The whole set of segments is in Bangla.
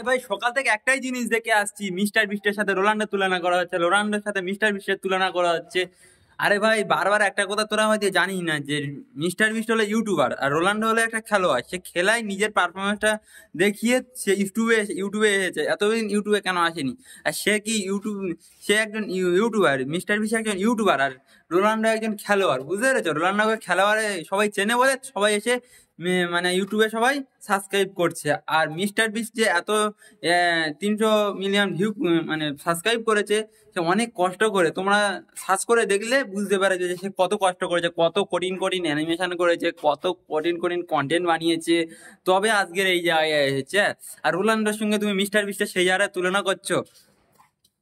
ভাই সকাল থেকে একটাই জিনিস দেখে আসছি, মিস্টার বিস্টের সাথে রোনাল্ডো তুলনা করা হচ্ছে, রোনাল্ডোর সাথে মিস্টার বিস্টের তুলনা করা হচ্ছে। আরে ভাই বারবার একটা কথা তোরা হয়তো জানিস না যে মিস্টার বিস্ট হলো ইউটিউবার আর রোনাল্ডো হলো একটা খেলোয়াড়। সে খেলায় নিজের পারফরমেন্সটা দেখিয়ে সে ইউটিউবে এসেছে। এতদিন ইউটিউবে কেন আসেনি? আর সে কি ইউটিউব, সে একজন ইউটিউবার, মিস্টার বিস্ট একজন ইউটিউবার আর রোনাল্ডো একজন খেলোয়াড়। বুঝতে পেরেছো? রোনাল্ডোকে খেলোয়াড়ে সবাই চেনে বলে সবাই এসে মানে ইউটিউবে সবাই সাবস্ক্রাইব করছে। আর মিস্টার বিস্ট যে এত 300 মিলিয়ন ভিউ মানে সাবস্ক্রাইব করেছে, সে অনেক কষ্ট করে। তোমরা সার্চ করে দেখলে বুঝতে পারে যে সে কত কষ্ট করেছে, কত কঠিন কঠিন অ্যানিমেশন করেছে, কত কঠিন কঠিন কন্টেন্ট বানিয়েছে, তবে আজকের এই জায়গায় এসেছে। আর রোনাল্ডোর সঙ্গে তুমি মিস্টার বিস্টের সেই জায়গায় তুলনা করছো।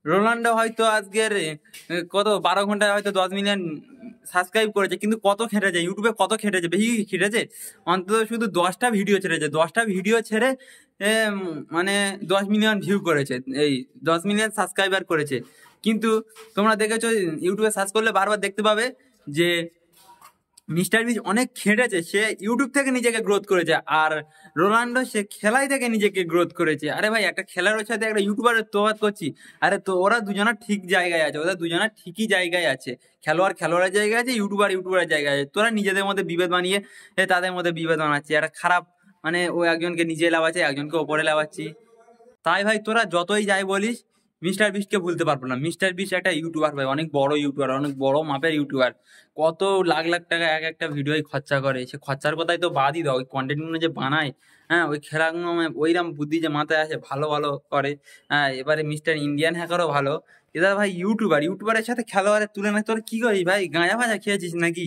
রোনাল্ডো হয়তো আজকের কত 12 ঘন্টায় হয়তো 10 মিলিয়ন সাবস্ক্রাইব করেছে, কিন্তু কত খেটেছে ইউটিউবে, কত খেটেছে, বেশি খেটেছে। অন্তত শুধু 10টা ভিডিও ছেড়েছে, 10টা ভিডিও ছেড়ে মানে 10 মিলিয়ন ভিউ করেছে, এই 10 মিলিয়ন সাবস্ক্রাইবার করেছে। কিন্তু তোমরা দেখেছো ইউটিউবে সার্চ করলে বারবার দেখতে পাবে যে মিস্টার বিস্ট অনেক খেটেছে, সে ইউটিউব থেকে নিজেকে গ্রোথ করেছে। আর রোনাল্ডো সে খেলাই থেকে নিজেকে গ্রোথ করেছে। আরে ভাই একটা খেলার সাথে একটা ইউটিউবারের তোয়াত করছি। আরে তো ওরা দুজনা ঠিক জায়গায় আছে, ওরা দুজনা ঠিকই জায়গায় আছে। খেলোয়াড় খেলোয়াড়ের জায়গায় আছে, ইউটিউবার ইউটিউবারের জায়গায় আছে। তোরা নিজেদের মধ্যে বিভেদ বানিয়ে তাদের মধ্যে বিভেদ বানাচ্ছি। একটা খারাপ মানে ও একজনকে নিচে লাভাচ্ছে, একজনকে ওপরে লাভাচ্ছি। তাই ভাই তোরা যতই যাই বলিস মিস্টার বিস্টকে ভুলতে পারবো না। মিস্টার বিস্ট একটা ইউটিউবার ভাই, অনেক বড় ইউটিউবার, অনেক বড় মাপের ইউটিউবার। কত লাখ লাখ টাকা এক একটা ভিডিও খরচা করে। সে খরচার কথাই তো বাদই দাও, ওই কন্টেন্ট গুলো যে বানায়, হ্যাঁ ওই খেলাগুলো ওইরকম বুদ্ধি যে মাথায় আসে, ভালো ভালো করে। হ্যাঁ এবারে মিস্টার ইন্ডিয়ান হ্যাকারও ভালো। এরা ভাই ইউটিউবার, ইউটিউবারের সাথে খেলোয়াড়ের তুলনায় তোর কি করিস ভাই? গাঁজা ফাজা খেয়েছিস নাকি?